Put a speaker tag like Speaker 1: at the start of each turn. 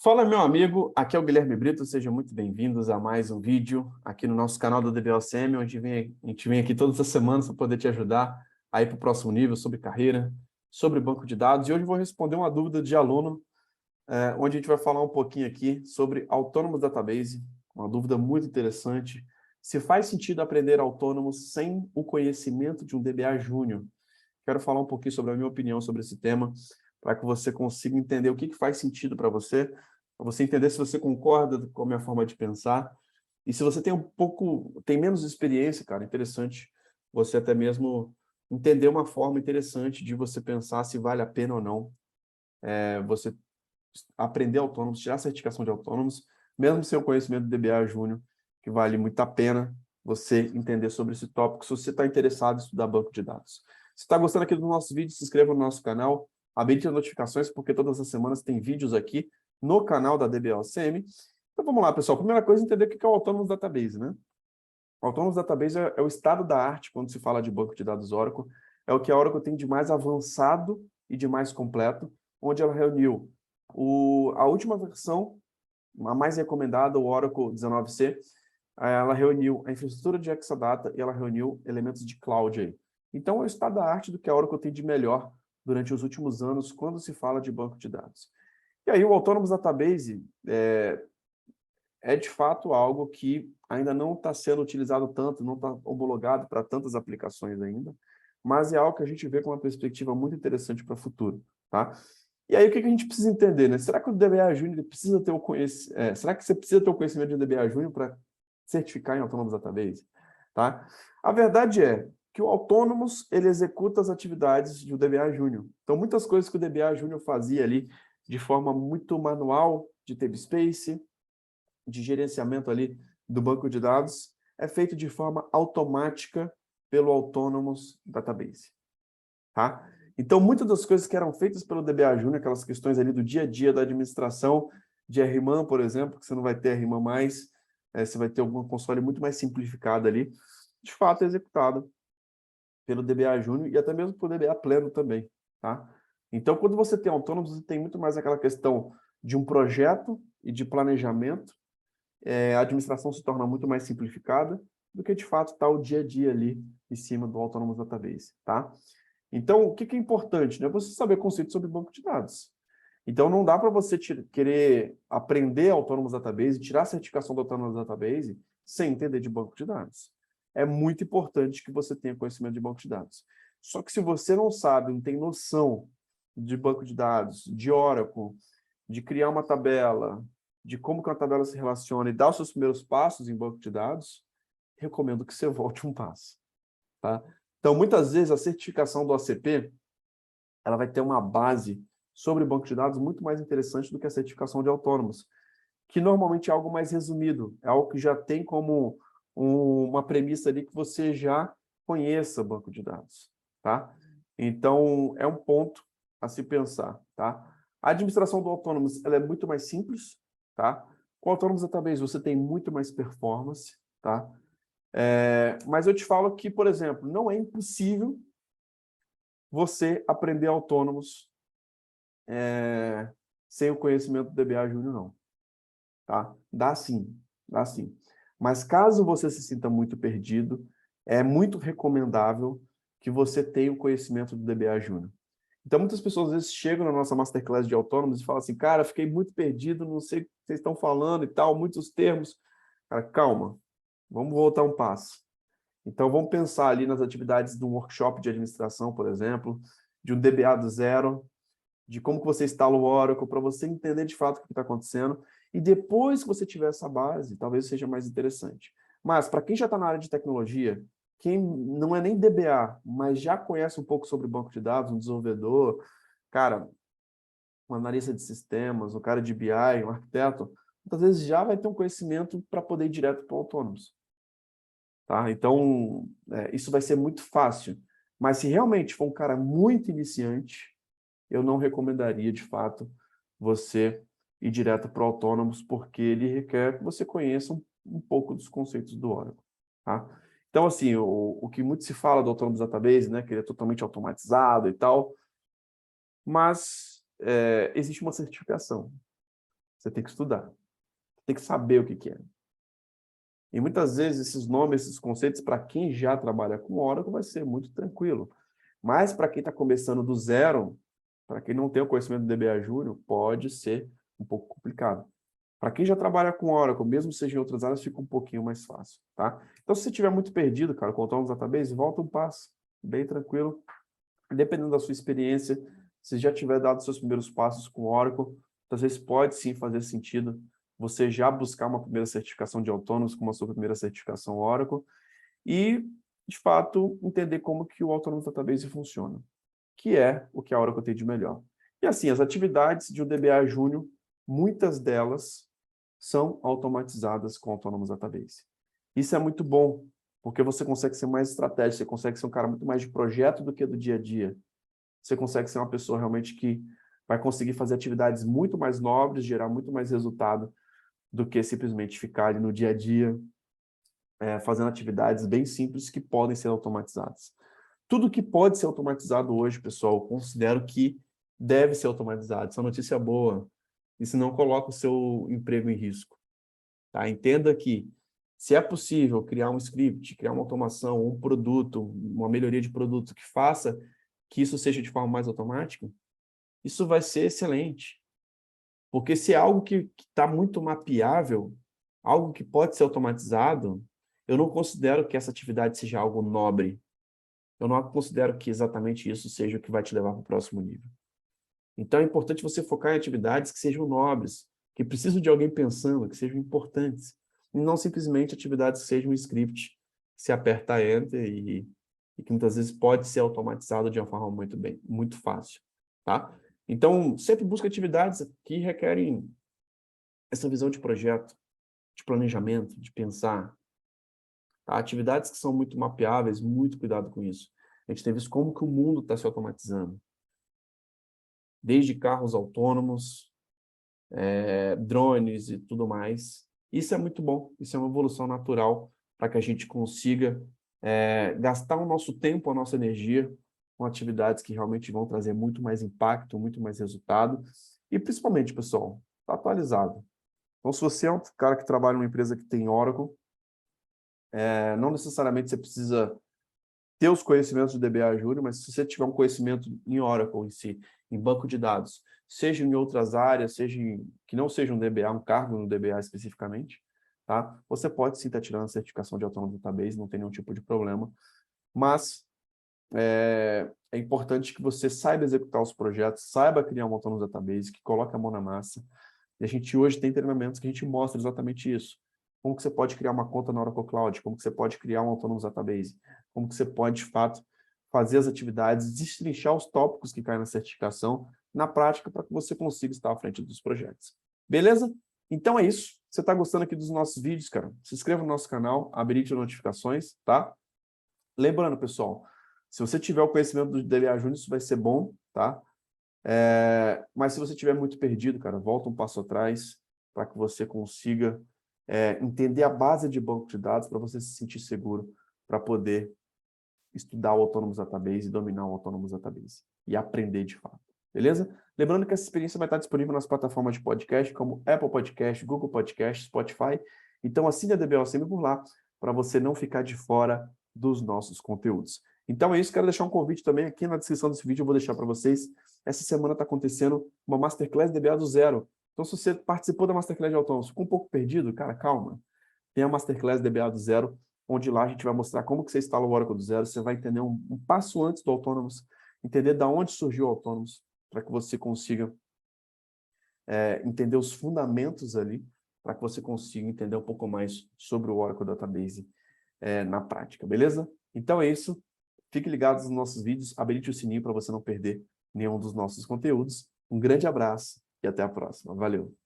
Speaker 1: Fala, meu amigo, aqui é o Guilherme Brito, sejam muito bem-vindos a mais um vídeo aqui no nosso canal do DBOCM, onde a gente vem aqui todas as semanas para poder te ajudar a ir para o próximo nível sobre carreira, sobre banco de dados. E hoje eu vou responder uma dúvida de aluno, onde a gente vai falar um pouquinho aqui sobre Autonomous Database, uma dúvida muito interessante. Se faz sentido aprender Autonomous sem o conhecimento de um DBA Júnior? Quero falar um pouquinho sobre a minha opinião sobre esse tema, para que você consiga entender o que faz sentido para você entender se você concorda com a minha forma de pensar. E se você tem menos experiência, cara, interessante você até mesmo entender uma forma interessante de você pensar se vale a pena ou não você aprender autônomos, tirar a certificação de autônomos, mesmo sem o conhecimento do DBA Júnior, que vale muito a pena você entender sobre esse tópico, se você está interessado em estudar banco de dados. Se está gostando aqui do nosso vídeo, se inscreva no nosso canal, habilite as notificações, porque todas as semanas tem vídeos aqui no canal da DBOCM. Então vamos lá, pessoal. Primeira coisa, entender o que é o Autonomous Database, né? O Autonomous Database é o estado da arte quando se fala de banco de dados Oracle. É o que a Oracle tem de mais avançado e de mais completo, onde ela reuniu a última versão, a mais recomendada, o Oracle 19c, ela reuniu a infraestrutura de Exadata e ela reuniu elementos de cloud aí. Então, é o estado da arte do que a Oracle tem de melhor durante os últimos anos quando se fala de banco de dados. E aí, o Autonomous Database é de fato algo que ainda não está sendo utilizado tanto, não está homologado para tantas aplicações ainda, mas é algo que a gente vê com uma perspectiva muito interessante para o futuro, tá? E aí, o que a gente precisa entender, né? Será que o DBA Júnior precisa ter será que você precisa ter o conhecimento de DBA Júnior para certificar em Autonomous Database? Tá? A verdade é que o Autonomous, ele executa as atividades do DBA Júnior. Então, muitas coisas que o DBA Júnior fazia ali de forma muito manual, de tablespace, de gerenciamento ali do banco de dados, é feito de forma automática pelo Autonomous Database. Tá? Então, muitas das coisas que eram feitas pelo DBA Júnior, aquelas questões ali do dia a dia da administração de RMAN, por exemplo, que você não vai ter RMAN mais, você vai ter algum console muito mais simplificado ali, de fato é executado pelo DBA Júnior e até mesmo pelo DBA Pleno também. Tá? Então, quando você tem autônomos, você tem muito mais aquela questão de um projeto e de planejamento, a administração se torna muito mais simplificada do que, de fato, está o dia a dia ali em cima do Autonomous Database. Tá? Então, o que é importante? Né? Você saber conceitos sobre banco de dados. Então, não dá para você querer aprender Autonomous Database, tirar a certificação do Autonomous Database, sem entender de banco de dados. É muito importante que você tenha conhecimento de banco de dados. Só que se você não sabe, não tem noção de banco de dados, de Oracle, de criar uma tabela, de como que uma tabela se relaciona e dar os seus primeiros passos em banco de dados, recomendo que você volte um passo. Tá? Então, muitas vezes, a certificação do ACP ela vai ter uma base sobre banco de dados muito mais interessante do que a certificação de autônomos, que normalmente é algo mais resumido, é algo que já tem como uma premissa ali que você já conheça banco de dados. Tá? Então, é um ponto a se pensar. Tá? A administração do Autonomous ela é muito mais simples. Tá? Com o Autonomous Database você tem muito mais performance. Tá? Mas eu te falo que, por exemplo, não é impossível você aprender autônomos sem o conhecimento do DBA Júnior, não. Tá? Dá sim, dá sim. Mas caso você se sinta muito perdido, é muito recomendável que você tenha o conhecimento do DBA Júnior. Então, muitas pessoas às vezes chegam na nossa Masterclass de autônomos e falam assim, cara, fiquei muito perdido, não sei o que vocês estão falando e tal, muitos termos. Cara, calma, vamos voltar um passo. Então, vamos pensar ali nas atividades de um workshop de administração, por exemplo, de um DBA do zero, de como que você instala o Oracle, para você entender de fato o que está acontecendo. E depois que você tiver essa base, talvez seja mais interessante. Mas, para quem já está na área de tecnologia, quem não é nem DBA, mas já conhece um pouco sobre banco de dados, um desenvolvedor, cara, um analista de sistemas, um cara de BI, um arquiteto, muitas vezes já vai ter um conhecimento para poder ir direto para o autônomos. Tá? Então, isso vai ser muito fácil. Mas se realmente for um cara muito iniciante, eu não recomendaria, de fato, você ir direto para o Autônomos, porque ele requer que você conheça um pouco dos conceitos do Oracle. Tá? Então, assim, o que muito se fala do Autonomous Database, né, que ele é totalmente automatizado e tal, mas existe uma certificação. Você tem que estudar. Você tem que saber o que é. E muitas vezes esses nomes, esses conceitos, para quem já trabalha com Oracle, vai ser muito tranquilo. Mas para quem está começando do zero, para quem não tem o conhecimento do DBA Júnior, pode ser um pouco complicado. Para quem já trabalha com Oracle, mesmo seja em outras áreas, fica um pouquinho mais fácil, tá? Então, se você estiver muito perdido, cara, com Autonomous Database, volta um passo, bem tranquilo. Dependendo da sua experiência, se já tiver dado seus primeiros passos com Oracle, às vezes pode sim fazer sentido você já buscar uma primeira certificação de autônomos com a sua primeira certificação Oracle e, de fato, entender como que o Autonomous Database funciona, que é o que a Oracle tem de melhor. E assim, as atividades de um DBA Júnior, muitas delas são automatizadas com Autonomous Database. Isso é muito bom, porque você consegue ser mais estratégico, você consegue ser um cara muito mais de projeto do que do dia a dia. Você consegue ser uma pessoa realmente que vai conseguir fazer atividades muito mais nobres, gerar muito mais resultado do que simplesmente ficar ali no dia a dia fazendo atividades bem simples que podem ser automatizadas. Tudo que pode ser automatizado hoje, pessoal, eu considero que deve ser automatizado. Isso é uma notícia boa. Isso não coloca o seu emprego em risco. Tá? Entenda que, se é possível criar um script, criar uma automação, um produto, uma melhoria de produto que faça que isso seja de forma mais automática, isso vai ser excelente. Porque se é algo que está muito mapeável, algo que pode ser automatizado, eu não considero que essa atividade seja algo nobre. Eu não considero que exatamente isso seja o que vai te levar para o próximo nível. Então é importante você focar em atividades que sejam nobres, que precisam de alguém pensando, que sejam importantes, e não simplesmente atividades que sejam um script, que se aperta Enter e que muitas vezes pode ser automatizado de uma forma muito fácil, tá? Então, sempre busque atividades que requerem essa visão de projeto, de planejamento, de pensar. Tá? Atividades que são muito mapeáveis, muito cuidado com isso. A gente tem visto como que o mundo está se automatizando. Desde carros autônomos, drones e tudo mais. Isso é muito bom, isso é uma evolução natural para que a gente consiga gastar o nosso tempo, a nossa energia com atividades que realmente vão trazer muito mais impacto, muito mais resultado e principalmente, pessoal, está atualizado. Então, se você é um cara que trabalha numa empresa que tem Oracle, não necessariamente você precisa ter os conhecimentos do DBA Júnior, mas se você tiver um conhecimento em Oracle em si, em banco de dados, seja em outras áreas, que não seja um DBA, um cargo no DBA especificamente, tá? Você pode sim estar tirando a certificação de Autonomous Database, não tem nenhum tipo de problema, mas é importante que você saiba executar os projetos, saiba criar um Autonomous Database, que coloque a mão na massa. E a gente hoje tem treinamentos que a gente mostra exatamente isso. Como que você pode criar uma conta na Oracle Cloud, como que você pode criar um Autonomous Database, como que você pode, de fato, fazer as atividades, destrinchar os tópicos que caem na certificação na prática para que você consiga estar à frente dos projetos. Beleza? Então é isso. Se você está gostando aqui dos nossos vídeos, cara, se inscreva no nosso canal, habilite as notificações, tá? Lembrando, pessoal, se você tiver o conhecimento do DBA Júnior, isso vai ser bom, tá? Mas se você estiver muito perdido, cara, volta um passo atrás para que você consiga entender a base de banco de dados para você se sentir seguro para poder estudar o Autonomous Database e dominar o Autonomous Database e aprender de fato, beleza? Lembrando que essa experiência vai estar disponível nas plataformas de podcast como Apple Podcast, Google Podcast, Spotify. Então assine a DBOCM por lá para você não ficar de fora dos nossos conteúdos. Então é isso, quero deixar um convite também aqui na descrição desse vídeo, eu vou deixar para vocês. Essa semana está acontecendo uma Masterclass DBA do zero. Então se você participou da Masterclass de Autônomos, ficou um pouco perdido, cara, calma. Tem a Masterclass DBA do zero, onde lá a gente vai mostrar como que você instala o Oracle do zero, você vai entender um passo antes do Autônomos, entender de onde surgiu o Autônomos, para que você consiga entender os fundamentos ali, para que você consiga entender um pouco mais sobre o Oracle Database na prática, beleza? Então é isso. Fique ligado nos nossos vídeos, habilite o sininho para você não perder nenhum dos nossos conteúdos. Um grande abraço e até a próxima. Valeu!